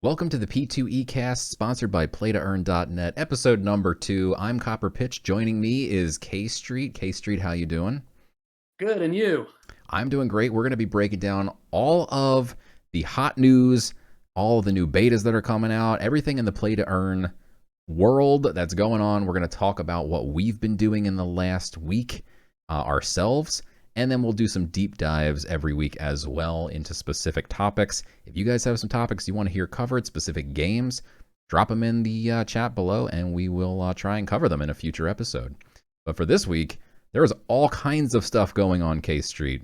Welcome to the P2E-Cast, sponsored by Play2Earn.net, episode number 2. I'm CopperPitch. Joining me is K-Street. K-Street, how you doing? Good, and you? I'm doing great. We're going to be breaking down all of the hot news, all of the new betas that are coming out, everything in the Play-to-Earn world that's going on. We're going to talk about what we've been doing in the last week ourselves, and then we'll do some deep dives every week as well into specific topics. If you guys have some topics you want to hear covered, specific games, drop them in the chat below, and we will try and cover them in a future episode. But for this week, there is all kinds of stuff going on K Street.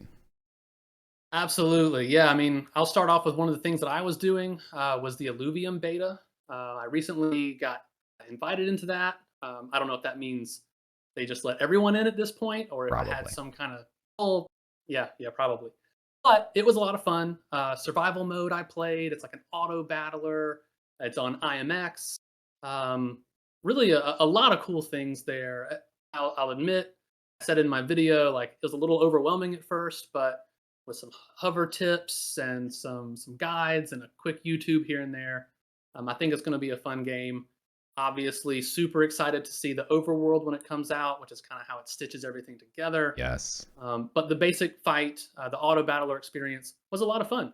Absolutely. Yeah, I mean, I'll start off with one of the things that I was doing was the Illuvium beta. I recently got invited into that. I don't know if that means they just let everyone in at this point, or if I had Probably. some kind of oh, yeah, probably. But it was a lot of fun. Survival mode I played. It's like an auto battler. It's on IMX. Really, a lot of cool things there. I'll admit, I said in my video, like it was a little overwhelming at first, but with some hover tips and some guides and a quick YouTube here and there. I think it's going to be a fun game. Obviously, super excited to see the overworld when it comes out, which is kind of how it stitches everything together. Yes. But the basic fight, the auto battler experience was a lot of fun.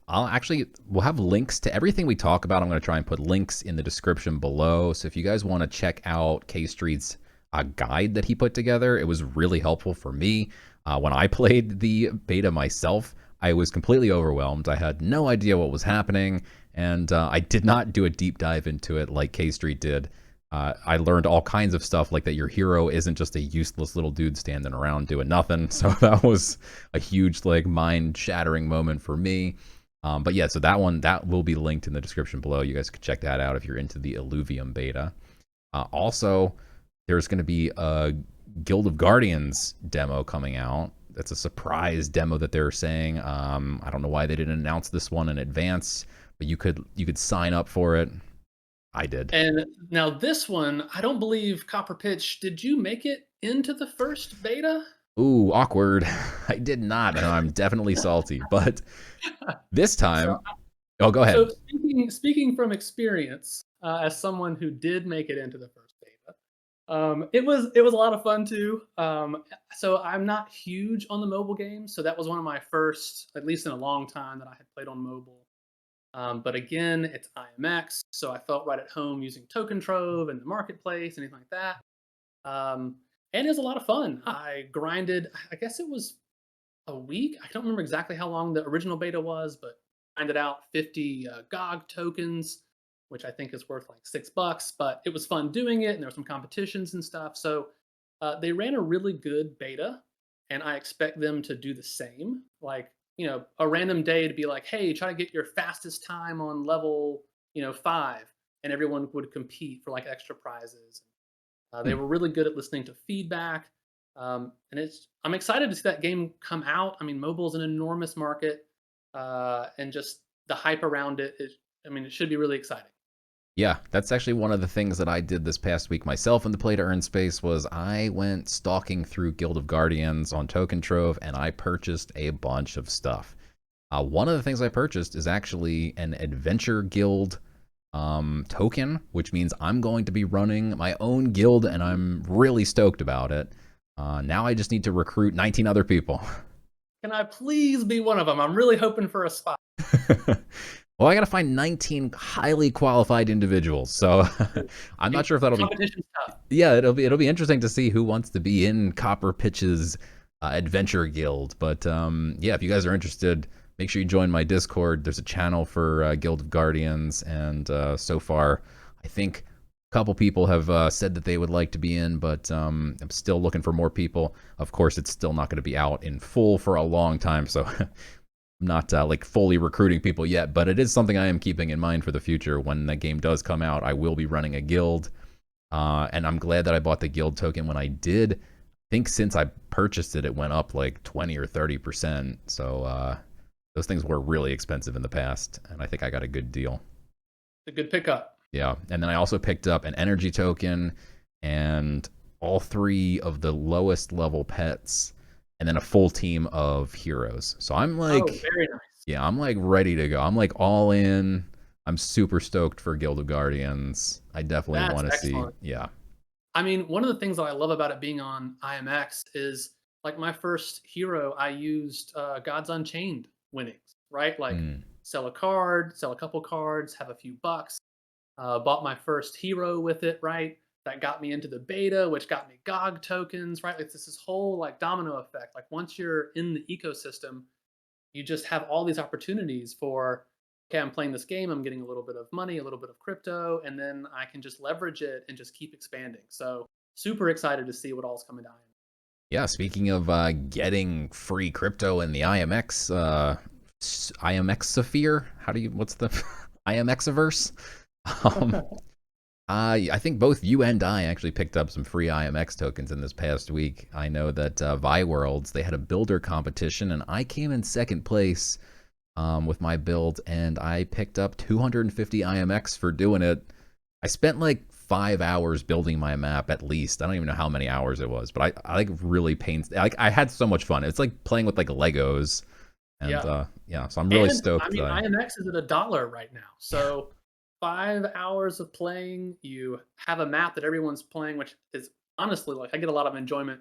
We'll have links to everything we talk about. I'm going to try and put links in the description below. So if you guys want to check out K Street's guide that he put together, it was really helpful for me. When I played the beta myself, I was completely overwhelmed. I had no idea what was happening, and I did not do a deep dive into it like K Street did. I learned all kinds of stuff, like that your hero isn't just a useless little dude standing around doing nothing. So that was a huge, like, mind-shattering moment for me. But yeah, so that will be linked in the description below. You guys can check that out if you're into the Illuvium beta. Also, there's going to be a Guild of Guardians demo coming out. That's a surprise demo that they're saying. I don't know why they didn't announce this one in advance, but you could sign up for it. I did. And now this one, I don't believe CopperPitch. Did you make it into the first beta? Ooh, awkward. I did not, and I'm definitely salty. But this So time, oh, go ahead. So speaking from experience, as someone who did make it into the first beta, it was a lot of fun too. So I'm not huge on the mobile games, so that was one of my first, at least in a long time, that I had played on mobile. But again, it's IMX, so I felt right at home using Token Trove and the marketplace, anything like that. And it was a lot of fun. I grinded. I guess it was a week. I don't remember exactly how long the original beta was, but grinded out 50 GOG tokens, which I think is worth like $6. But it was fun doing it, and there were some competitions and stuff. So they ran a really good beta, and I expect them to do the same. Like, a random day to be like, hey, try to get your fastest time on level, 5, and everyone would compete for like extra prizes. They Hmm. were really good at listening to feedback, and I'm excited to see that game come out. I mean, mobile is an enormous market, and just the hype around it is. I mean, it should be really exciting. Yeah, that's actually one of the things that I did this past week myself in the play to earn space was I went stalking through Guild of Guardians on Token Trove and I purchased a bunch of stuff. One of the things I purchased is actually an Adventure Guild token, which means I'm going to be running my own guild and I'm really stoked about it. Now I just need to recruit 19 other people. Can I please be one of them? I'm really hoping for a spot. Well, I got to find 19 highly qualified individuals. So I'm not sure if that'll be. Competition's tough. Yeah, it'll be interesting to see who wants to be in CopperPitch's adventure guild. But yeah, if you guys are interested, make sure you join my Discord. There's a channel for Guild of Guardians, and so far, I think a couple people have said that they would like to be in, but I'm still looking for more people. Of course, it's still not going to be out in full for a long time, so I'm not like fully recruiting people yet, but it is something I am keeping in mind for the future. When the game does come out, I will be running a guild, and I'm glad that I bought the guild token when I did. I think since I purchased it, it went up like 20 or 30%. So those things were really expensive in the past, and I think I got a good deal. It's a good pickup. Yeah, and then I also picked up an energy token and all 3 of the lowest level pets, and then a full team of heroes. So I'm Oh, like, very nice. yeah, I'm like ready to go. I'm like all in. I'm super stoked for Guild of Guardians. I definitely That's want to see. excellent. Yeah. I mean, one of the things that I love about it being on IMX is like my first hero, I used Gods Unchained winnings, right? Like Mm. sell a card, sell a couple cards, have a few bucks. Bought my first hero with it, right? That got me into the beta, which got me GOG tokens, right? Like this whole like domino effect. Like once you're in the ecosystem, you just have all these opportunities for, okay, I'm playing this game, I'm getting a little bit of money, a little bit of crypto, and then I can just leverage it and just keep expanding. So super excited to see what all's coming down. Yeah. Speaking of getting free crypto in the IMX, IMX Sphere, what's the IMXiverse? Um, I think both you and I actually picked up some free IMX tokens in this past week. I know that ViWorlds, they had a builder competition, and I came in second place with my build, and I picked up 250 IMX for doing it. I spent like 5 hours building my map at least. I don't even know how many hours it was, but I like really I had so much fun. It's like playing with like Legos, and Yeah. yeah, so I'm really And I stoked. mean, IMX is at $1 right now. So 5 hours of playing, you have a map that everyone's playing, which is honestly like I get a lot of enjoyment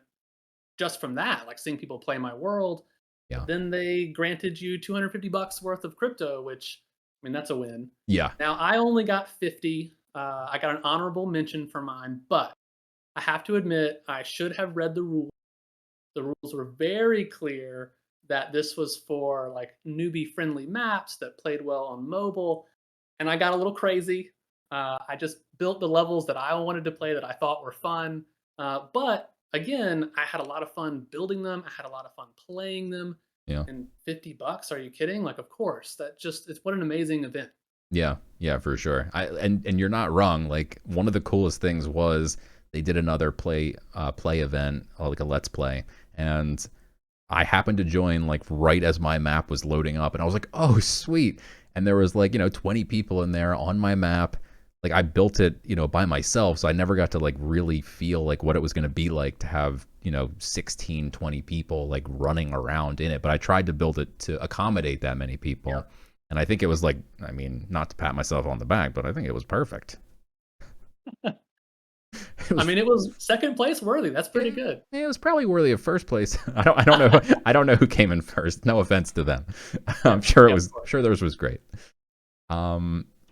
just from that, like seeing people play my world. Yeah, But then they granted you 250 bucks worth of crypto, which I mean that's a win. yeah, Now I only got 50. I got an honorable mention for mine, but I have to admit I should have read the rules. The rules were very clear that this was for like newbie friendly maps that played well on mobile, and I got a little crazy. I just built the levels that I wanted to play that I thought were fun. But again, I had a lot of fun building them. I had a lot of fun playing them. yeah. And 50 bucks, are you kidding? Like, of course. That just it's what an amazing event. Yeah, yeah, for sure. And you're not wrong. Like one of the coolest things was they did another play event, like a let's play, and I happened to join like right as my map was loading up, and I was like, "Oh, sweet!" And there was like 20 people in there on my map. Like I built it, by myself, so I never got to like really feel like what it was going to be like to have 16, 20 people like running around in it. But I tried to build it to accommodate that many Yeah. people, and I think it was like, I mean, not to pat myself on the back, but I think it was perfect. It I was mean, it was second place worthy. That's pretty Yeah, good. it was probably worthy of first place. I don't know I don't know who came in first. No offense to them. Yeah. I'm sure it Yeah, of was course. sure theirs was great.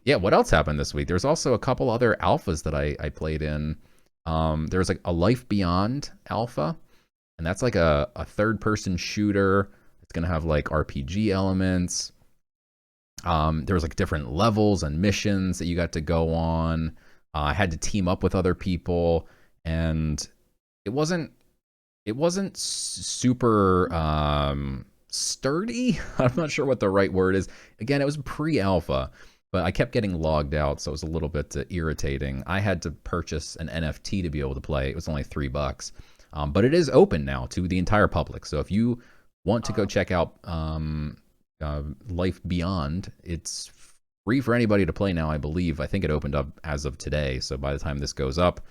Yeah, what else happened this week? There's also a couple other alphas that I played in. There was like a Life Beyond alpha, and that's like a third person shooter. It's gonna have like RPG elements. There was like different levels and missions that you got to go on. I had to team up with other people, and it wasn't super sturdy. I'm not sure what the right word is. Again, it was pre-alpha, but I kept getting logged out, so it was a little bit irritating. I had to purchase an NFT to be able to play. It was only $3, but it is open now to the entire public. So if you want to go Uh, check out Life Beyond, it's free for anybody to play now. I believe. I think it opened up as of today. So by the time this goes up,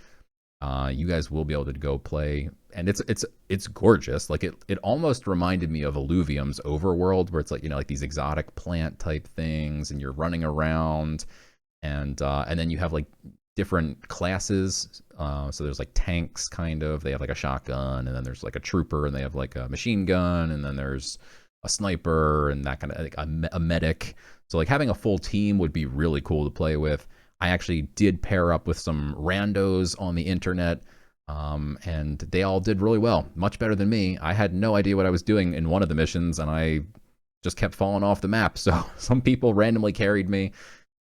you guys will be able to go play, and it's gorgeous. Like it almost reminded me of Illuvium's Overworld, where it's like like these exotic plant type things, and you're running around, and then you have like different classes. So there's like tanks, kind of. They have like a shotgun, and then there's like a trooper, and they have like a machine gun, and then there's a sniper, and that kind of like a medic. So like having a full team would be really cool to play with. I actually did pair up with some randos on the internet, and they all did really well, much better than me. I had no idea what I was doing in one of the missions, and I just kept falling off the map. So some people randomly carried me,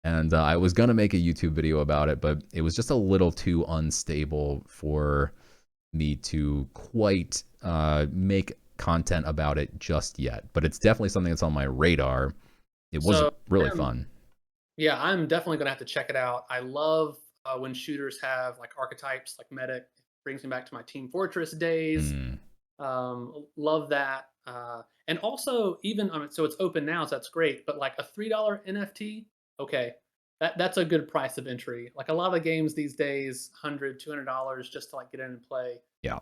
and I was gonna make a YouTube video about it, but it was just a little too unstable for me to quite make content about it just yet. But it's definitely something that's on my radar. It was so really I'm fun. Yeah, I'm definitely gonna have to check it out. I love when shooters have like archetypes, like medic. It brings me back to my Team Fortress days. Mm, Love that. And also, even so, it's open now, so that's great. But like a $3 NFT, okay, that's a good price of entry. Like a lot of games these days, $100, $200 just to like get in and play. yeah.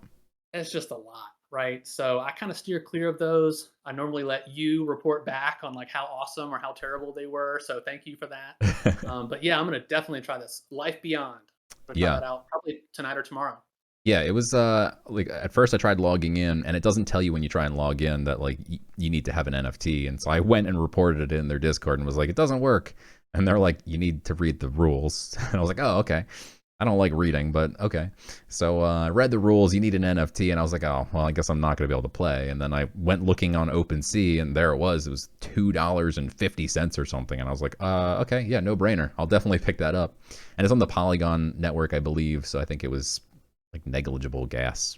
It's just a lot. right? So I kind of steer clear of those. I normally let you report back on like how awesome or how terrible they were. So thank you for that. But yeah, I'm gonna definitely try this. Life Beyond. I'm gonna try Yeah. that out probably tonight or tomorrow. Yeah, it was like at first I tried logging in and it doesn't tell you when you try and log in that like you need to have an NFT. And so I went and reported it in their Discord and was like, it doesn't work. And they're like, you need to read the rules. And I was like, oh, okay. I don't like reading, but okay. So I read the rules. You need an NFT, and I was like, oh, well, I guess I'm not going to be able to play. And then I went looking on OpenSea, and there it was. It was $2.50 or something. And I was like, okay, yeah, no brainer. I'll definitely pick that up. And it's on the Polygon network, I believe. So I think it was like negligible gas.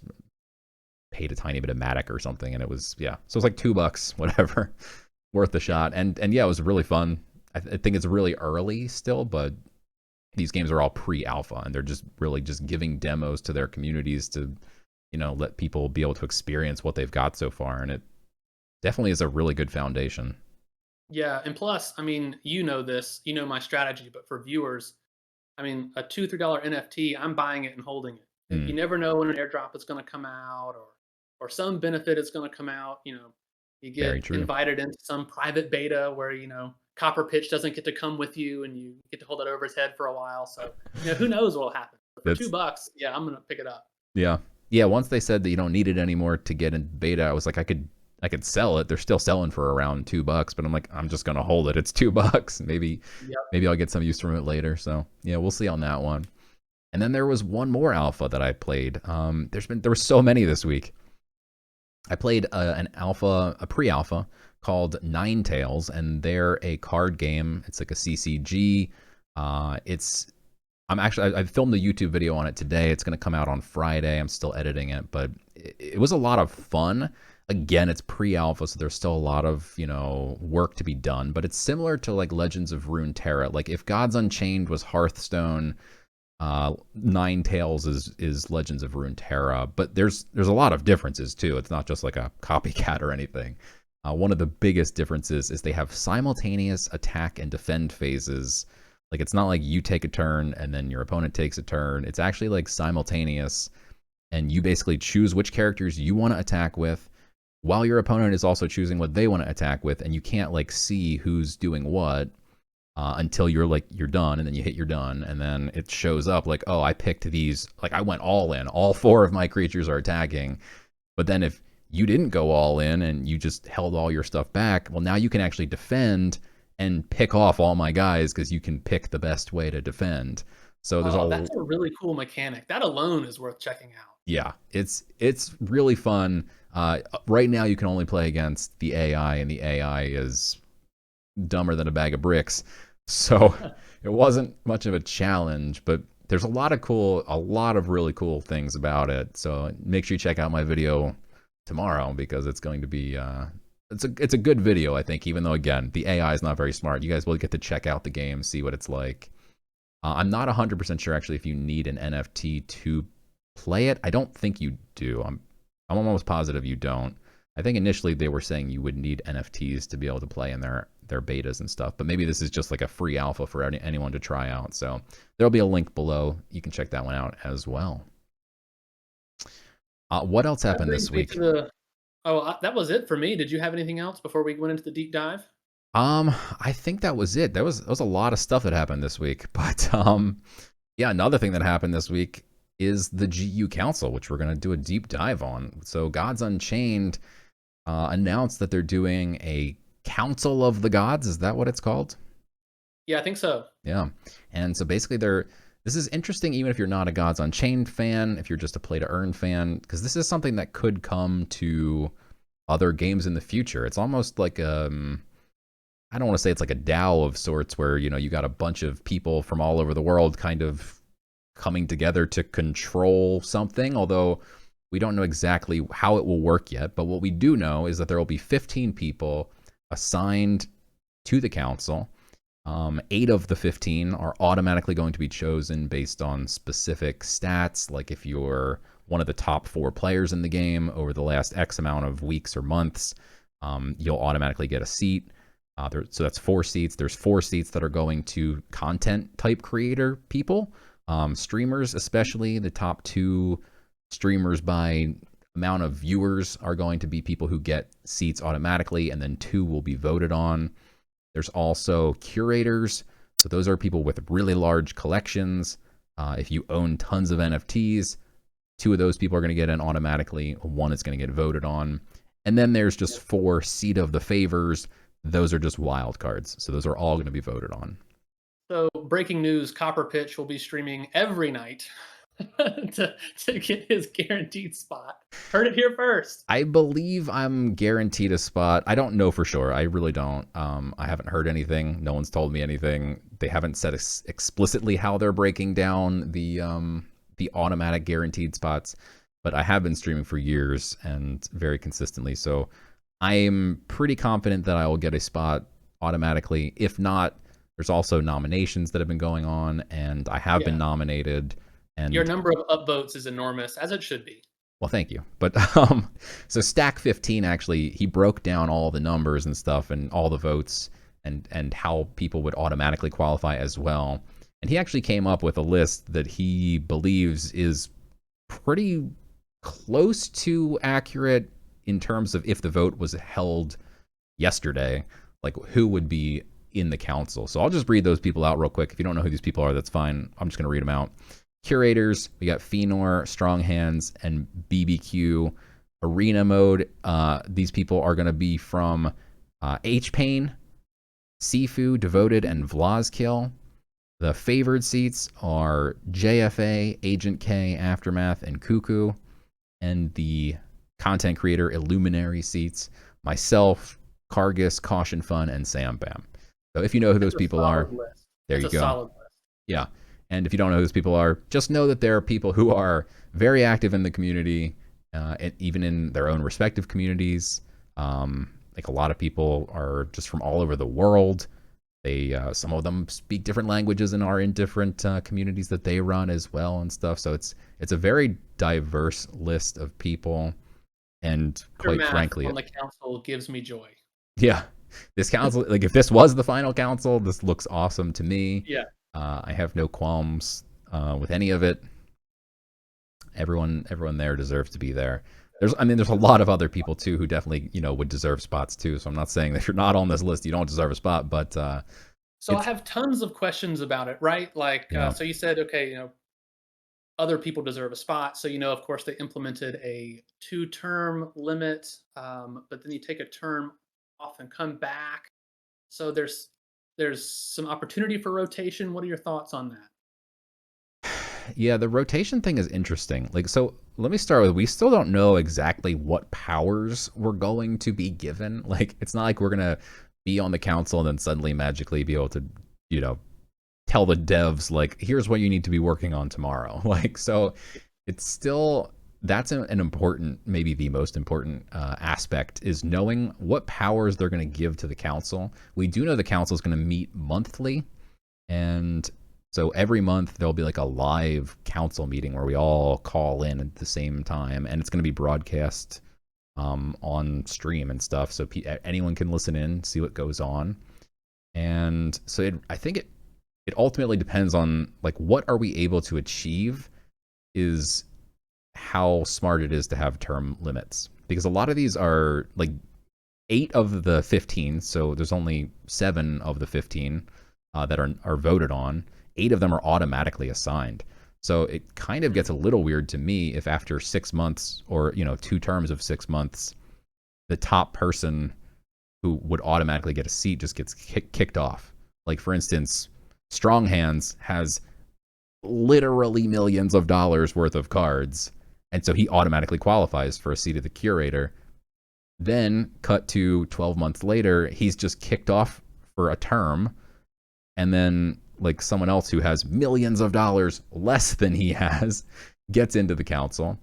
Paid a tiny bit of Matic or something, and it was yeah. So it was like $2, whatever, worth the shot. And yeah, it was really fun. I think it's really early still, but these games are all pre-alpha and they're just really just giving demos to their communities to let people be able to experience what they've got so far, and it definitely is a really good foundation. Yeah, and plus, I mean, you know this, you know my strategy, but for viewers, I mean, a $2, $3 NFT, I'm buying it and holding it. Mm, You never know when an airdrop is going to come out, or some benefit is going to come out. You very get true. invited into some private beta where CopperPitch doesn't get to come with you, and you get to hold it over his head for a while. So who knows what will happen? But for two That's bucks, yeah, I'm gonna pick it up. yeah, yeah. Once they said that you don't need it anymore to get in beta, I was like, I could sell it. They're still selling for around $2, but I'm like, I'm just gonna hold it. It's $2. Yep. Maybe I'll get some use from it later. So yeah, we'll see on that one. And then there was one more alpha that I played. There were so many this week. I played a pre-alpha called Nine Tails, and they're a card game. It's like a CCG. It's I filmed a YouTube video on it today. It's going to come out on Friday. I'm still editing it, but it was a lot of fun. Again, it's pre-alpha, so there's still a lot of work to be done. But it's similar to like Legends of Runeterra. Like if Gods Unchained was Hearthstone, Nine Tails is Legends of Runeterra, but there's a lot of differences too. It's not just like a copycat or anything. One of the biggest differences is they have simultaneous attack and defend phases. Like it's not like you take a turn and then your opponent takes a turn. It's actually like simultaneous, and you basically choose which characters you want to attack with, while your opponent is also choosing what they want to attack with, and you can't like see who's doing what until you're done, and then you hit you're done, and then it shows up like, oh, I picked these, like I went all in, all four of my creatures are attacking. But then if you didn't go all in and you just held all your stuff back, well, now you can actually defend and pick off all my guys because you can pick the best way to defend. So there's Oh, all that's a really cool mechanic. That alone is worth checking out. yeah, it's really fun. Right now you can only play against the AI, and the AI is dumber than a bag of bricks. So it wasn't much of a challenge, but there's a lot of really cool things about it. So make sure you check out my video tomorrow, because it's going to be it's a good video, I think, even though again the AI is not very smart. You guys will get to check out the game, see what it's like. I'm not 100% sure actually if you need an NFT to play it. I don't think you do. I'm almost positive you don't. I think initially they were saying you would need NFTs to be able to play in their betas and stuff, but maybe this is just like a free alpha for anyone to try out. So there'll be a link below. You can check that one out as well. What else That happened this brings me week? to the. Oh, that was it for me. Did you have anything else before we went into the deep dive? I think that was it. There was a lot of stuff that happened this week, but yeah, another thing that happened this week is the GU Council, which we're going to do a deep dive on. So Gods Unchained announced that they're doing a Council of the Gods. Is that what it's called? Yeah, I think so. Yeah. And so basically this is interesting even if you're not a Gods Unchained fan, if you're just a play to earn fan, because this is something that could come to other games in the future. It's almost like I don't want to say it's like a DAO of sorts where, you got a bunch of people from all over the world kind of coming together to control something, although we don't know exactly how it will work yet. But what we do know is that there will be 15 people assigned to the council. 8 of the 15 are automatically going to be chosen based on specific stats, like if you're one of the top 4 players in the game over the last X amount of weeks or months, you'll automatically get a seat. So that's 4 seats. There's 4 seats that are going to content type creator people, streamers, especially the top 2 streamers by amount of viewers are going to be people who get seats automatically, and then 2 will be voted on. There's also curators. So those are people with really large collections. If you own tons of NFTs, 2 of those people are going to get in automatically. 1 is going to get voted on. And then there's just 4 seat of the favors. Those are just wild cards. So those are all going to be voted on. So, breaking news: CopperPitch will be streaming every night to get his guaranteed spot. Heard it here first. I believe I'm guaranteed a spot. I don't know for sure. I really don't. I haven't heard anything. No one's told me anything. They haven't said explicitly how they're breaking down the automatic guaranteed spots. But I have been streaming for years and very consistently. So I'm pretty confident that I will get a spot automatically. If not, there's also nominations that have been going on, and I have been nominated. And your number of upvotes is enormous, as it should be. Well, thank you. But so Stack 15 actually, he broke down all the numbers and stuff and all the votes and how people would automatically qualify as well. And he actually came up with a list that he believes is pretty close to accurate in terms of if the vote was held yesterday, like who would be in the council. So I'll just read those people out real quick. If you don't know who these people are, that's fine. I'm just going to read them out. Curators, we got Fenor, Strong Hands, and BBQ. Arena mode, these people are going to be from H-Pain, Sifu, Devoted, and Vlazkill. The favored seats are JFA, Agent K, Aftermath, and Cuckoo. And the content creator Illuminary seats, myself, Kargus, Caution Fun, and Sam Bam. So if you know who those people are, there you go. Solid list. Yeah. And if you don't know who those people are, just know that there are people who are very active in the community, even in their own respective communities. Like a lot of people are just from all over the world. They some of them speak different languages and are in different communities that they run as well and stuff. So it's a very diverse list of people. And quite frankly, on the council gives me joy. Yeah, this council, like if this was the final council, this looks awesome to me. Yeah. I have no qualms with any of it. Everyone there deserves to be there. There's a lot of other people too who definitely, would deserve spots too. So I'm not saying that if you're not on this list, you don't deserve a spot, but so I have tons of questions about it, right? Like, so you said, okay, other people deserve a spot. So, of course, they implemented a 2-term limit, but then you take a term off and come back. So there's some opportunity for rotation. What are your thoughts on that? Yeah, the rotation thing is interesting. Like, so let me start with, we still don't know exactly what powers we're going to be given. Like, it's not like we're going to be on the council and then suddenly magically be able to, tell the devs, like, here's what you need to be working on tomorrow. Like, so it's still, that's an important, maybe the most important aspect, is knowing what powers they're going to give to the council. We do know the council is going to meet monthly, and so every month there'll be like a live council meeting where we all call in at the same time, and it's going to be broadcast on stream and stuff, so anyone can listen in, see what goes on. And so I think it ultimately depends on, like, what are we able to achieve is how smart it is to have term limits, because a lot of these are like 8 of the 15, so there's only 7 of the 15 that are voted on. 8 of them are automatically assigned. So it kind of gets a little weird to me if after 6 months or 2 terms of 6 months, the top person who would automatically get a seat just gets kicked off. Like, for instance, Strong Hands has literally millions of dollars worth of cards, and so he automatically qualifies for a seat of the curator. Then cut to 12 months later, he's just kicked off for a term, and then like someone else who has millions of dollars less than he has gets into the council,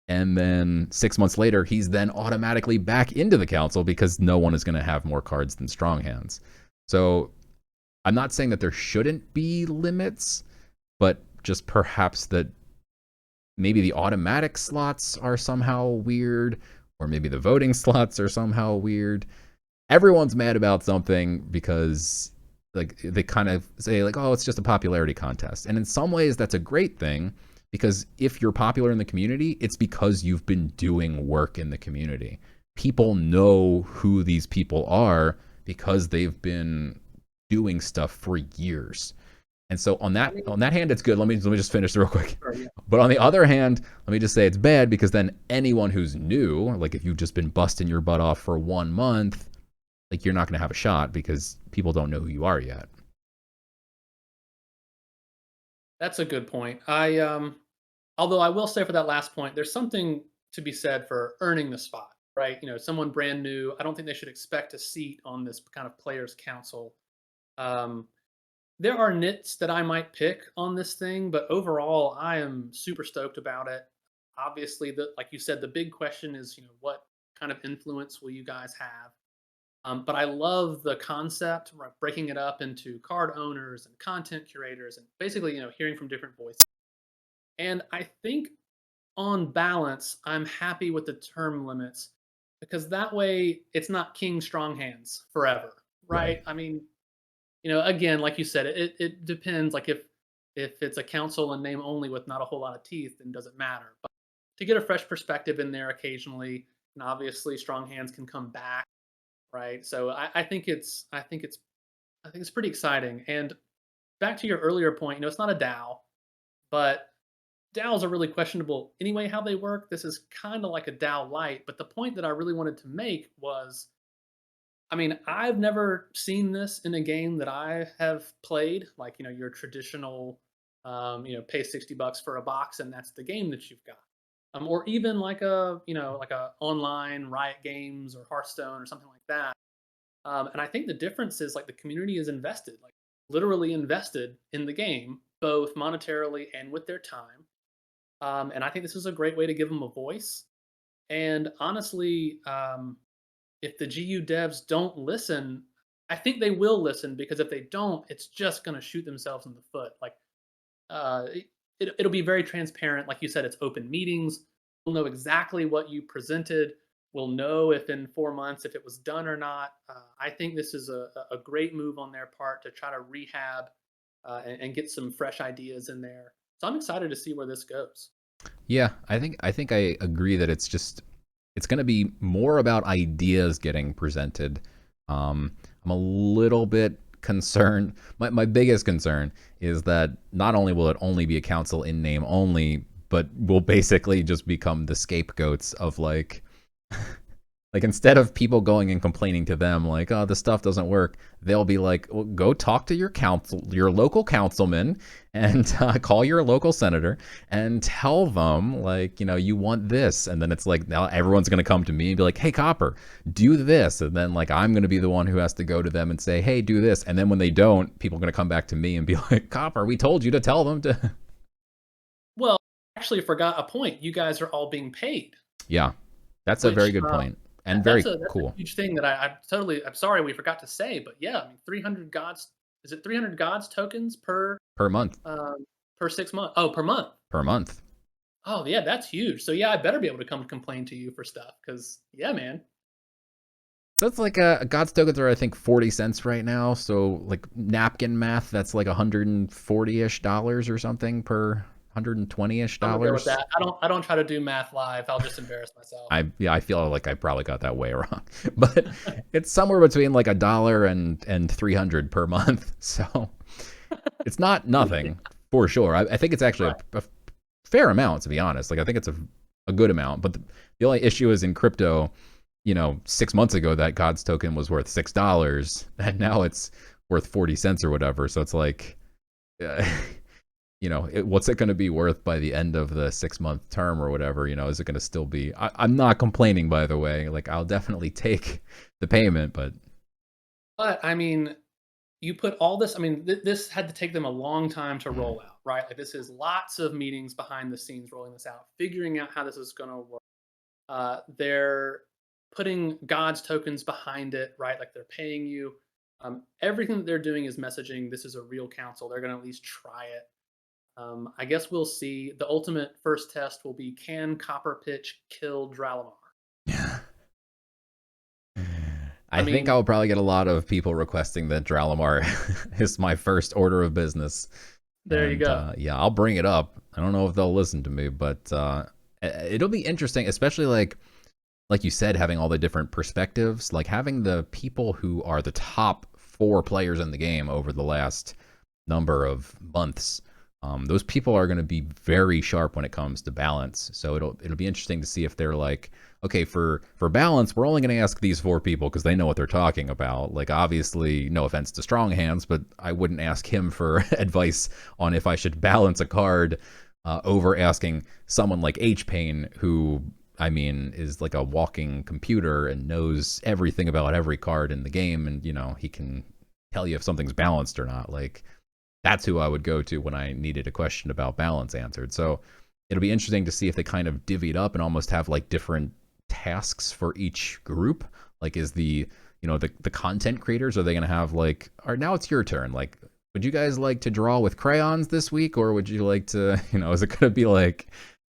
and then 6 months later he's then automatically back into the council because no one is going to have more cards than Strong Hands. So I'm not saying that there shouldn't be limits, but just perhaps that maybe the automatic slots are somehow weird, or maybe the voting slots are somehow weird. Everyone's mad about something because, like, they kind of say, like, oh, it's just a popularity contest. And in some ways that's a great thing, Because if you're popular in the community, it's because you've been doing work in the community. People know who these people are because they've been doing stuff for years. And so I mean, on that hand, it's good. Let me just finish real quick. sure, yeah. But on the other hand, let me just say it's bad because then anyone who's new, like if you've just been busting your butt off for 1 month, like you're not going to have a shot because people don't know who you are yet. That's a good point. Although I will say for that last point, there's something to be said for earning the spot, right? Someone brand new, I don't think they should expect a seat on this kind of players council. Um, there are nits that I might pick on this thing, but overall, I am super stoked about it. Obviously, like you said, the big question is, what kind of influence will you guys have? But I love the concept, right, breaking it up into card owners and content curators, and basically, hearing from different voices. And I think on balance, I'm happy with the term limits because that way it's not king strong hands forever, Right. right? I mean, again, like you said, it depends. Like if it's a council and name only with not a whole lot of teeth, then doesn't matter. But to get a fresh perspective in there occasionally, and obviously strong hands can come back, right? So I think it's pretty exciting. And back to your earlier point, it's not a DAO, but DAOs are really questionable anyway how they work. This is kind of like a DAO light, but the point that I really wanted to make was, I mean, I've never seen this in a game that I have played, like, your traditional, pay $60 for a box and that's the game that you've got. Or even like a online Riot Games or Hearthstone or something like that. And I think the difference is like the community is invested, like literally invested in the game, both monetarily and with their time. And I think this is a great way to give them a voice. And honestly, if the GU devs don't listen, I think they will listen because if they don't, it's just going to shoot themselves in the foot. Like, it'll be very transparent. Like you said, it's open meetings. We'll know exactly what you presented. We'll know if in 4 months if it was done or not. I think this is a great move on their part to try to rehab and get some fresh ideas in there. So I'm excited to see where this goes. Yeah, I think I agree that it's going to be more about ideas getting presented. I'm a little bit concerned. My biggest concern is that not only will it only be a council in name only, but will basically just become the scapegoats of like instead of people going and complaining to them like, oh, the stuff doesn't work, they'll be like, well, go talk to your local councilman, and call your local senator and tell them like, you want this, and then it's like now everyone's gonna come to me and be like, hey, Copper, do this, and then like I'm gonna be the one who has to go to them and say, hey, do this, and then when they don't, people are gonna come back to me and be like, Copper, we told you to tell them to. Well, I actually forgot a point. You guys are all being paid, Yeah, that's a very which good point and that's very a cool. huge thing that I'm sorry we forgot to say, but yeah, I mean 300 gods, is it 300 gods tokens Per month. um, per 6 months? Oh, per month. Per month. Oh yeah, that's huge. So yeah, I better be able to come complain to you for stuff because yeah, man. That's like a God's tokens are I think 40 cents right now. So like napkin math, that's like 140-ish dollars or something per 120-ish I'm gonna go with dollars. that. I don't try to do math live. I'll just embarrass myself. I feel like I probably got that way wrong, but it's somewhere between like a dollar and 300 per month. So it's not nothing for sure. I think it's actually Right. a fair amount, to be honest. Like I think it's a good amount. But the only issue is in crypto, 6 months ago that God's token was worth $6, and now it's worth 40 cents or whatever. So it's like, uh, what's it going to be worth by the end of the 6 month term or whatever? Is it going to still be? I'm not complaining, by the way. Like I'll definitely take the payment, but But I mean, you put all this. I mean, this had to take them a long time to mm, roll out, right? Like this is lots of meetings behind the scenes rolling this out, figuring out how this is going to work. They're putting God's tokens behind it, right? Like they're paying you. Everything that they're doing is messaging. This is a real council. They're going to at least try it. I guess we'll see. The ultimate first test will be, can CopperPitch kill Dralamar? I I think mean, I'll probably get a lot of people requesting that Dralamar is my first order of business. There you And go. yeah, I'll bring it up. I don't know if they'll listen to me, but it'll be interesting, especially like you said, having all the different perspectives, like having the people who are the top four players in the game over the last number of months. Those people are going to be very sharp when it comes to balance. So it'll be interesting to see if they're like, okay, for balance, we're only going to ask these four people because they know what they're talking about. Like, obviously, no offense to Strong Hands, but I wouldn't ask him for advice on if I should balance a card over asking someone like H Pain, who I mean is like a walking computer and knows everything about every card in the game, and he can tell you if something's balanced or not. Like, that's who I would go to when I needed a question about balance answered. So it'll be interesting to see if they kind of divvy it up and almost have like different tasks for each group. Like, is the content creators, are they going to have like, all right, now it's your turn. Like, would you guys like to draw with crayons this week, or would you like to, is it going to be like,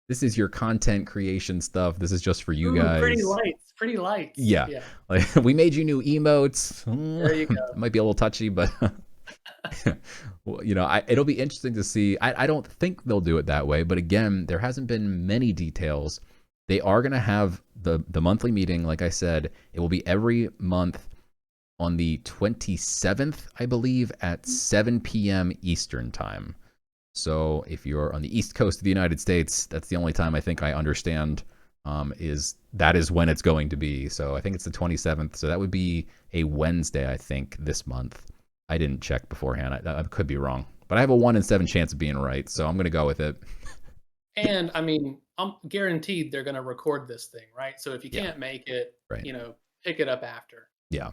this is your content creation stuff, this is just for you Ooh, pretty guys? lights, pretty lights. Yeah, Yeah, like we made you new emotes. there you It might be a little touchy, but well, it'll be interesting to see. I don't think they'll do it that way, but again, there hasn't been many details. They are going to have the monthly meeting. Like I said, it will be every month on the 27th, I believe, at 7 p.m. Eastern time. So if you're on the East Coast of the United States, that's the only time I think I understand is when it's going to be. So I think it's the 27th. So that would be a Wednesday, I think, this month. I didn't check beforehand. I could be wrong, but I have a 1 in 7 chance of being right, so I'm going to go with it. and I mean, I'm guaranteed they're gonna record this thing, right? So if you Yeah, can't make it, right. pick it up after. Yeah.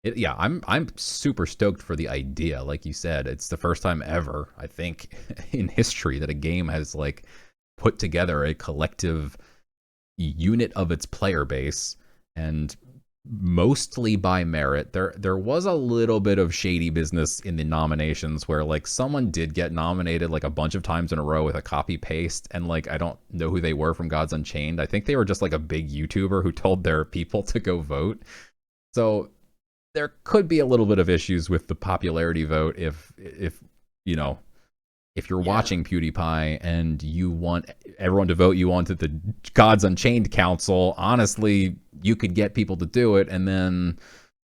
Yeah, I'm super stoked for the idea. Like you said, it's the first time ever, I think, in history that a game has like put together a collective unit of its player base, and mostly by merit. There was a little bit of shady business in the nominations where like someone did get nominated like a bunch of times in a row with a copy paste, and like I don't know who they were from Gods Unchained. I think they were just like a big YouTuber who told their people to go vote. So there could be a little bit of issues with the popularity vote if you know if you're Yeah, watching PewDiePie and you want everyone to vote you onto the Gods Unchained Council. Honestly, you could get people to do it, and then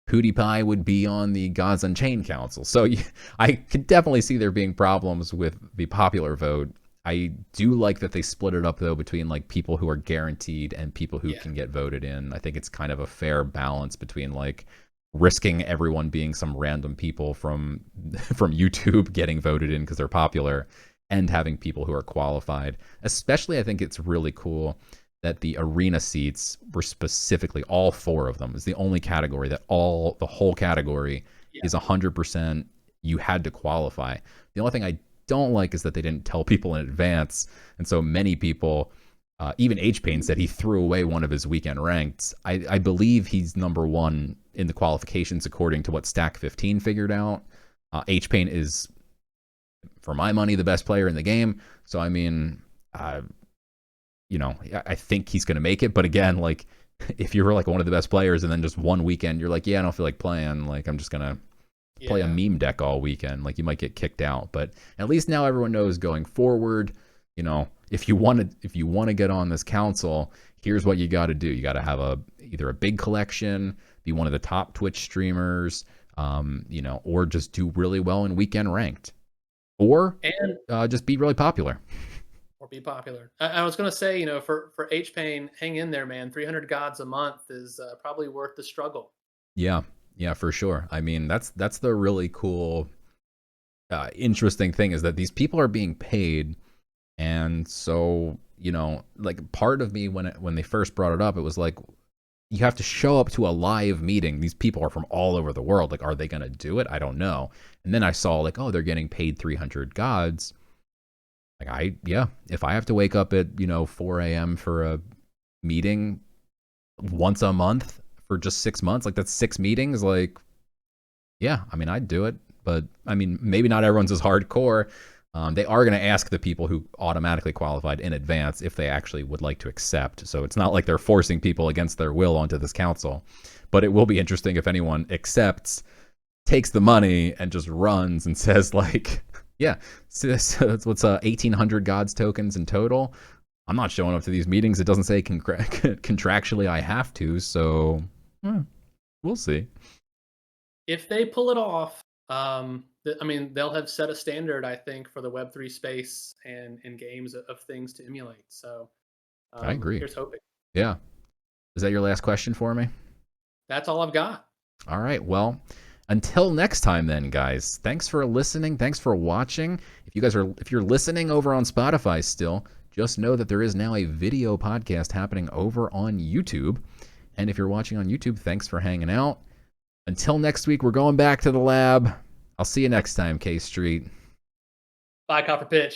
PewDiePie would be on the Gods Unchained Council. So I could definitely see there being problems with the popular vote. I do like that they split it up though between like people who are guaranteed and people who yeah, can get voted in. I think it's kind of a fair balance between like risking everyone being some random people from from YouTube getting voted in because they're popular, and having people who are qualified. Especially, I think it's really cool that the arena seats were specifically all four of them is the only category that the whole category yeah, is 100% you had to qualify. The only thing I don't like is that they didn't tell people in advance, and so many people even H Pain said he threw away one of his weekend ranked. I believe he's number one in the qualifications according to what Stack 15 figured out. H Pain is, for my money, the best player in the game. So I mean, I think he's going to make it. But again, like if you're like one of the best players and then just one weekend you're like, yeah, I don't feel like playing. Like I'm just gonna play a yeah. meme deck all weekend. Like you might get kicked out. But at least now everyone knows going forward. If you want to get on this council, here's what you got to do. You got to have either a big collection, be one of the top Twitch streamers, or just do really well in weekend ranked, or And just be really popular. or be popular. I was gonna say, for H Pain, hang in there, man. 300 gods a month is probably worth the struggle. Yeah, yeah, for sure. I mean, that's the really cool, interesting thing is that these people are being paid. And so, like part of me when they first brought it up, it was like you have to show up to a live meeting. These people are from all over the world. Like, are they going to do it? I don't know. And then I saw like, oh, they're getting paid 300 gods. Like if I have to wake up at 4 a.m. for a meeting once a month for just 6 months, like that's 6 meetings. Like, yeah, I mean, I'd do it. But I mean, maybe not everyone's as hardcore. They are going to ask the people who automatically qualified in advance if they actually would like to accept. So it's not like they're forcing people against their will onto this council. But it will be interesting if anyone accepts, takes the money, and just runs and says like, Yeah. So that's what's 1,800 gods tokens in total. I'm not showing up to these meetings. It doesn't say contractually I have to, so we'll see. If they pull it off, I mean, they'll have set a standard, I think, for the Web3 space and in games of things to emulate. So I agree. here's hoping. Yeah. Is that your last question for me? That's all I've got. All right. Well, until next time then, guys. Thanks for listening. Thanks for watching. If you're listening over on Spotify still, just know that there is now a video podcast happening over on YouTube. And if you're watching on YouTube, thanks for hanging out. Until next week, we're going back to the lab. I'll see you next time, K Street. Bye, CopperPitch.